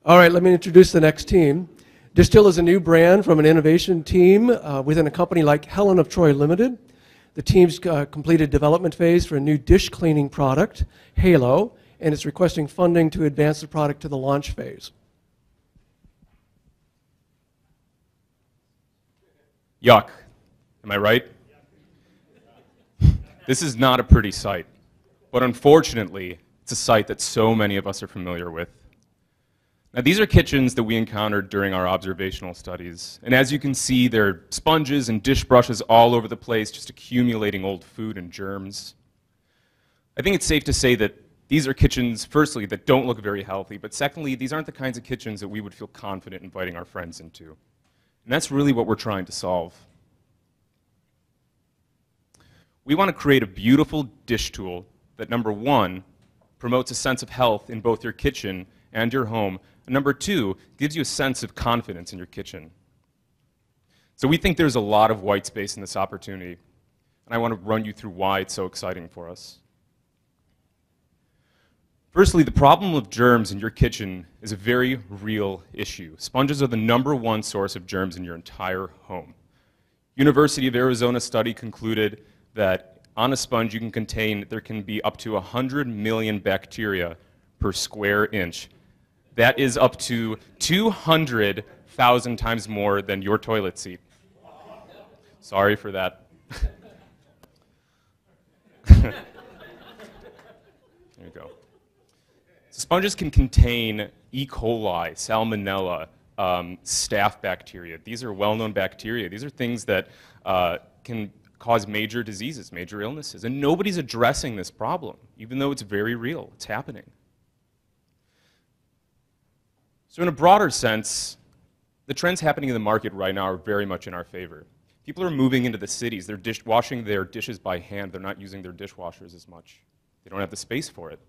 All right, let me introduce the next team. Distill is a new brand from an innovation team within a company like Helen of Troy Limited. The team's completed development phase for a new dish cleaning product, Halo, and is requesting funding to advance the product to the launch phase. Yuck. Am I right? This is not a pretty sight, but unfortunately, it's a sight that so many of us are familiar with. Now, these are kitchens that we encountered during our observational studies, and as you can see, there are sponges and dish brushes all over the place, just accumulating old food and germs. I think it's safe to say that these are kitchens, firstly, that don't look very healthy, but secondly, these aren't the kinds of kitchens that we would feel confident inviting our friends into. And that's really what we're trying to solve. We want to create a beautiful dish tool that, number one, promotes a sense of health in both your kitchen and your home, and number two, gives you a sense of confidence in your kitchen. So we think there's a lot of white space in this opportunity, and I want to run you through why it's so exciting for us. Firstly, the problem of germs in your kitchen is a very real issue. Sponges are the #1 source of germs in your entire home. University of Arizona study concluded that on a sponge there can be up to 100 million bacteria per square inch. That is up to 200,000 times more than your toilet seat. Sorry for that. There you go. So sponges can contain E. coli, salmonella, staph bacteria. These are well-known bacteria. These are things that can cause major diseases, major illnesses. And nobody's addressing this problem, even though it's very real. It's happening. So in a broader sense, the trends happening in the market right now are very much in our favor. People are moving into the cities. They're washing their dishes by hand. They're not using their dishwashers as much. They don't have the space for it.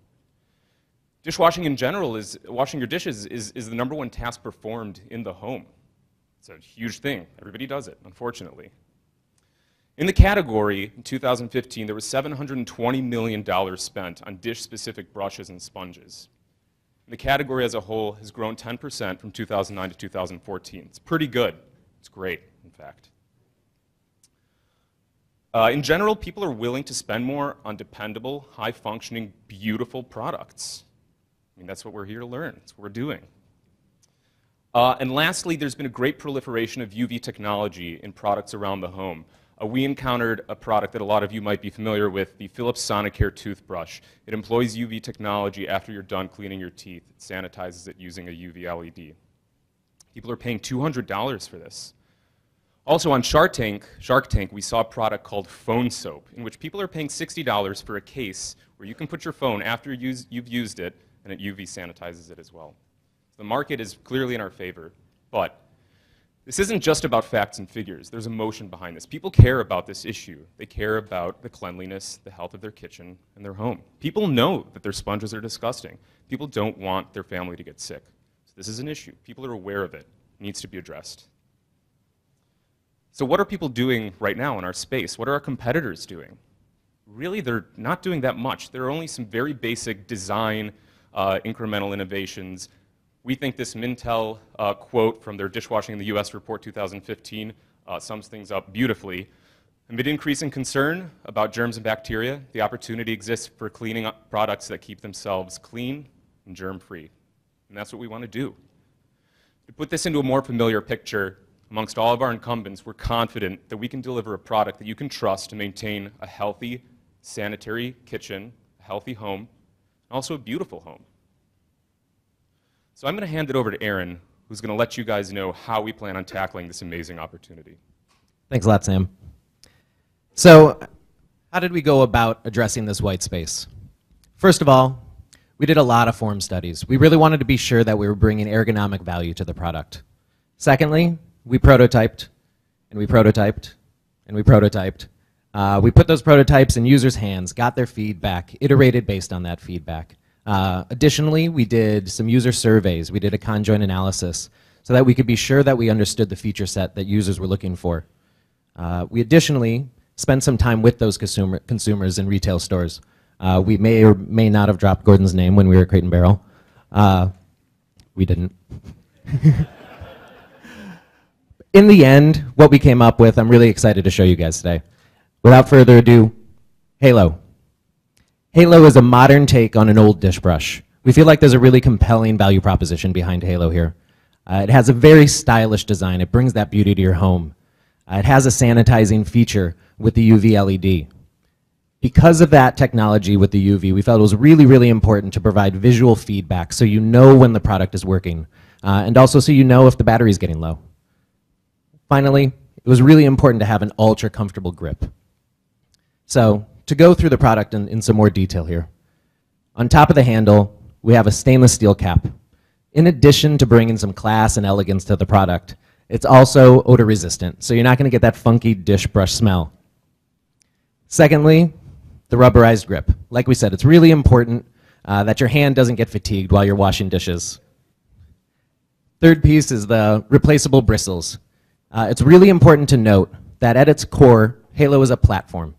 Dishwashing in general, washing your dishes is the #1 task performed in the home. It's a huge thing. Everybody does it, unfortunately. In the category, in 2015, there was $720 million spent on dish-specific brushes and sponges. The category as a whole has grown 10% from 2009 to 2014. It's pretty good. It's great, in fact. In general, people are willing to spend more on dependable, high-functioning, beautiful products. I mean, that's what we're here to learn. That's what we're doing. And lastly, there's been a great proliferation of UV technology in products around the home. We encountered a product that a lot of you might be familiar with, the Philips Sonicare toothbrush. It employs UV technology after you're done cleaning your teeth. It sanitizes it using a UV LED. People are paying $200 for this. Also on Shark Tank, we saw a product called phone soap, in which people are paying $60 for a case where you can put your phone after you've used it, and it UV sanitizes it as well. The market is clearly in our favor, but this isn't just about facts and figures. There's emotion behind this. People care about this issue. They care about the cleanliness, the health of their kitchen, and their home. People know that their sponges are disgusting. People don't want their family to get sick. So this is an issue. People are aware of it. It needs to be addressed. So what are people doing right now in our space? What are our competitors doing? Really, they're not doing that much. There are only some very basic design, incremental innovations. We think this Mintel quote from their Dishwashing in the US report 2015 sums things up beautifully. Amid increasing concern about germs and bacteria, the opportunity exists for cleaning up products that keep themselves clean and germ-free. And that's what we want to do. To put this into a more familiar picture, amongst all of our incumbents, we're confident that we can deliver a product that you can trust to maintain a healthy, sanitary kitchen, a healthy home, and also a beautiful home. So I'm going to hand it over to Aaron, who's going to let you guys know how we plan on tackling this amazing opportunity. Thanks a lot, Sam. So how did we go about addressing this white space? First of all, we did a lot of form studies. We really wanted to be sure that we were bringing ergonomic value to the product. Secondly, we prototyped, and we prototyped, and we prototyped. We put those prototypes in users' hands, got their feedback, iterated based on that feedback. Additionally, we did some user surveys. We did a conjoint analysis so that we could be sure that we understood the feature set that users were looking for. We additionally spent some time with those consumers in retail stores. We may or may not have dropped Gordon's name when we were at Crate and Barrel. We didn't. In the end, what we came up with, I'm really excited to show you guys today. Without further ado, Halo. Halo is a modern take on an old dish brush. We feel like there's a really compelling value proposition behind Halo here. It has a very stylish design. It brings that beauty to your home. It has a sanitizing feature with the UV LED. Because of that technology with the UV, we felt it was really, really important to provide visual feedback so you know when the product is working, and also so you know if the battery is getting low. Finally, it was really important to have an ultra comfortable grip. So, to go through the product in some more detail here. On top of the handle, we have a stainless steel cap. In addition to bringing some class and elegance to the product, it's also odor resistant, so you're not going to get that funky dish brush smell. Secondly, the rubberized grip. Like we said, it's really important that your hand doesn't get fatigued while you're washing dishes. Third piece is the replaceable bristles. It's really important to note that at its core, Halo is a platform.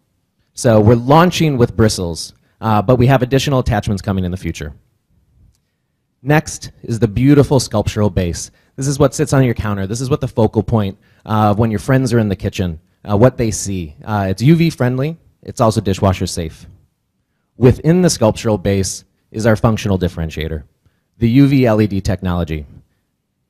So we're launching with bristles, but we have additional attachments coming in the future. Next is the beautiful sculptural base. This is what sits on your counter. This is what the focal point of when your friends are in the kitchen, what they see. It's UV friendly. It's also dishwasher safe. Within the sculptural base is our functional differentiator, the UV LED technology.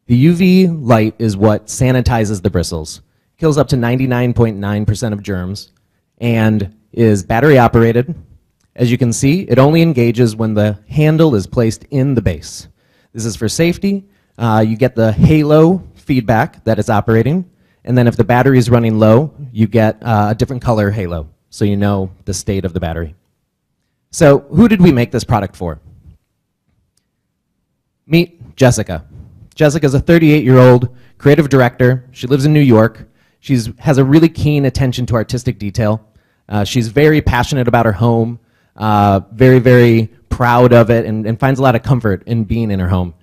The UV light is what sanitizes the bristles, kills up to 99.9% of germs, and is battery operated. As you can see, it only engages when the handle is placed in the base. This is for safety. You get the halo feedback that it's operating, and then if the battery is running low, you get a different color halo, so you know the state of the battery. So who did we make this product for? Meet Jessica. Jessica's a 38-year-old creative director. She lives in New York. She has a really keen attention to artistic detail. She's very passionate about her home, very, very proud of it, and finds a lot of comfort in being in her home.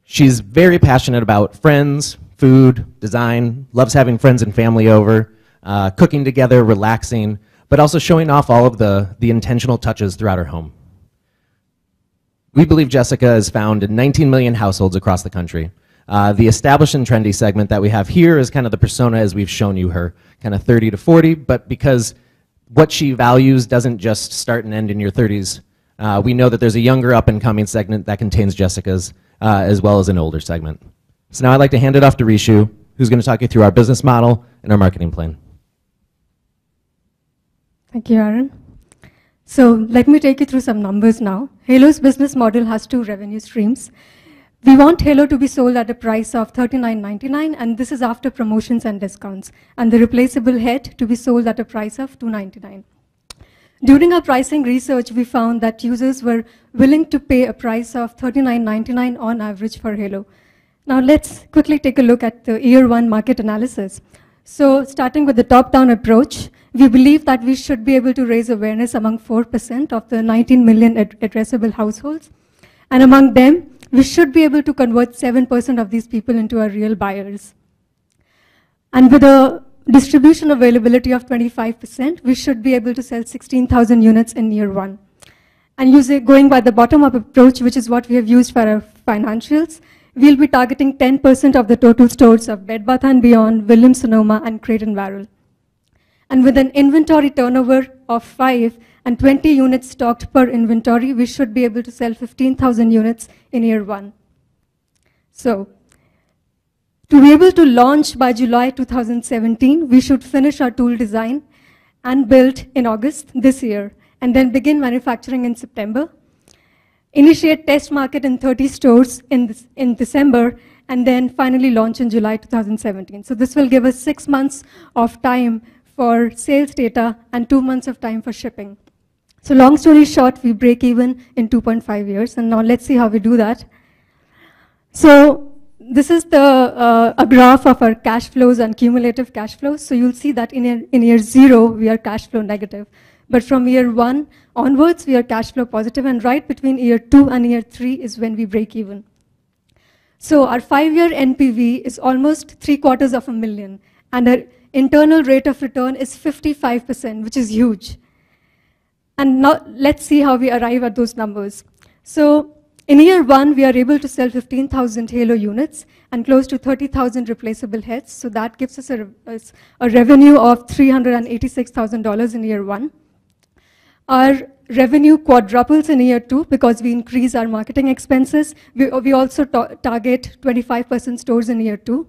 She's very passionate about friends, food, design, loves having friends and family over, cooking together, relaxing, but also showing off all of the intentional touches throughout her home. We believe Jessica is found in 19 million households across the country. The established and trendy segment that we have here is kind of the persona as we've shown you her, kind of 30 to 40, but because what she values doesn't just start and end in your 30s, we know that there's a younger up-and-coming segment that contains Jessica's, as well as an older segment. So now I'd like to hand it off to Rishu, who's going to talk you through our business model and our marketing plan. Thank you, Aaron. So let me take you through some numbers now. Halo's business model has two revenue streams. We want Halo to be sold at a price of $39.99, and this is after promotions and discounts, and the replaceable head to be sold at a price of $2.99. During our pricing research, we found that users were willing to pay a price of $39.99 on average for Halo. Now let's quickly take a look at the year one market analysis. So starting with the top-down approach, we believe that we should be able to raise awareness among 4% of the 19 million addressable households, and among them, we should be able to convert 7% of these people into our real buyers. And with a distribution availability of 25%, we should be able to sell 16,000 units in year one. And going by the bottom-up approach, which is what we have used for our financials, we'll be targeting 10% of the total stores of Bed Bath & Beyond, Williams-Sonoma, and Crate & Barrel. And with an inventory turnover of 5 and 20 units stocked per inventory, we should be able to sell 15,000 units in year one. So, to be able to launch by July 2017, we should finish our tool design and build in August this year, and then begin manufacturing in September. Initiate test market in 30 stores in December, and then finally launch in July 2017. So this will give us 6 months of time for sales data and 2 months of time for shipping. So long story short, we break even in 2.5 years, and now let's see how we do that. So this is a graph of our cash flows and cumulative cash flows. So you'll see that in year 0, we are cash flow negative. But from year 1 onwards, we are cash flow positive, and right between year 2 and year 3 is when we break even. So our 5-year NPV is almost $750,000, and our internal rate of return is 55%, which is huge. And now let's see how we arrive at those numbers. So In year 1, we are able to sell 15,000 Halo units and close to 30,000 replaceable heads. So that gives us a revenue of $386,000 in year 1. Our revenue quadruples in year 2 because we increase our marketing expenses. We also target 25% stores in year 2.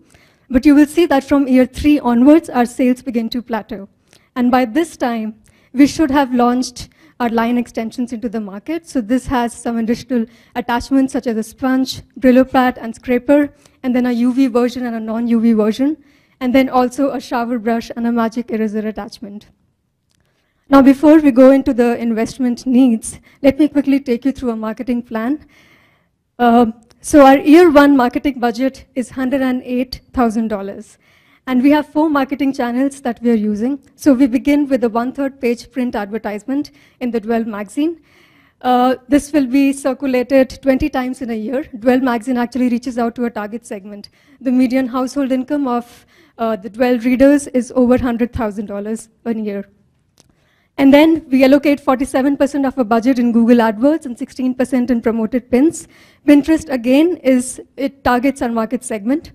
But you will see that from year 3 onwards, our sales begin to plateau. And by this time, we should have launched our line extensions into the market. So this has some additional attachments such as a sponge, Brillo pad, and scraper, and then a UV version and a non-UV version, and then also a shower brush and a magic eraser attachment. Now, before we go into the investment needs, let me quickly take you through a marketing plan. So our year 1 marketing budget is $108,000. And we have 4 marketing channels that we are using. So we begin with a 1/3 page print advertisement in the Dwell magazine. This will be circulated 20 times in a year. Dwell magazine actually reaches out to a target segment. The median household income of the Dwell readers is over $100,000 per year. And then we allocate 47% of our budget in Google AdWords and 16% in promoted pins. Pinterest, again, it targets our market segment.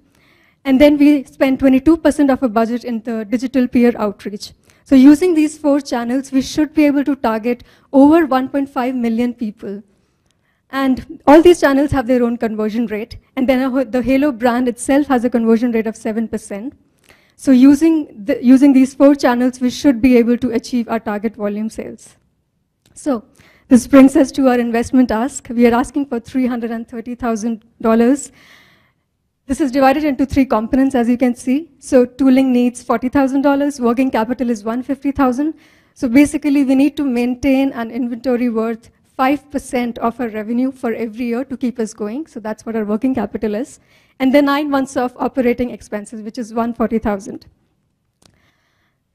And then we spend 22% of our budget in the digital peer outreach. So using these 4 channels, we should be able to target over 1.5 million people. And all these channels have their own conversion rate. And then the Halo brand itself has a conversion rate of 7%. So using these 4 channels, we should be able to achieve our target volume sales. So this brings us to our investment ask. We are asking for $330,000. This is divided into 3 components, as you can see. So tooling needs $40,000. Working capital is $150,000. So basically, we need to maintain an inventory worth 5% of our revenue for every year to keep us going. So that's what our working capital is. And then 9 months of operating expenses, which is $140,000.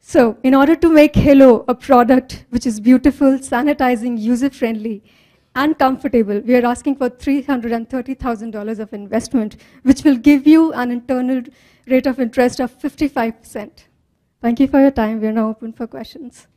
So in order to make Halo a product which is beautiful, sanitizing, user-friendly, and comfortable, we are asking for $330,000 of investment, which will give you an internal rate of interest of 55%. Thank you for your time. We are now open for questions.